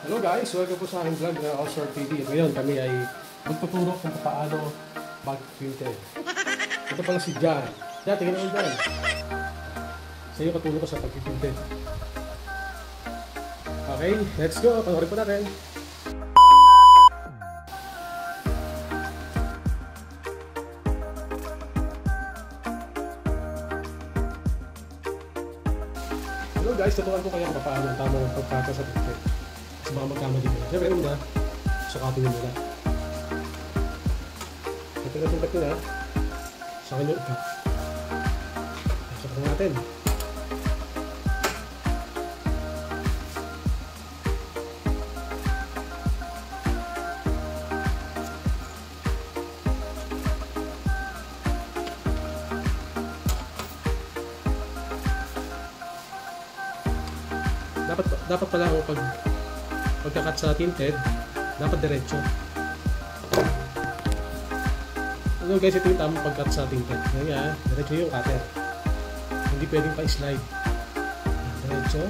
Hello guys, welcome po sa aking vlog na All-Star TV. Ngayon kami ay magtuturo kung paano mag-filter. Ito pala si Jan. Jan, tingnan mo dyan. Sa iyo katulong ko sa pag-filter. Okay, let's go. Panoorin po natin. Hello guys, tuturuan ko kayo kung paano ang tamang pagkaka sa filter. Sa mga magkamali ko. Siyempre una, sukatin nyo muna. Ito na tingkat nyo na. Sa akin yung ikat. Sukatin natin. Dapat pala ang pagkakat sa tinted, dapat diretso. Ano guys, ito yung tamang pagkat sa tinted. Kaya diretso yung cutter. Hindi pwedeng pa-slide. Diretso.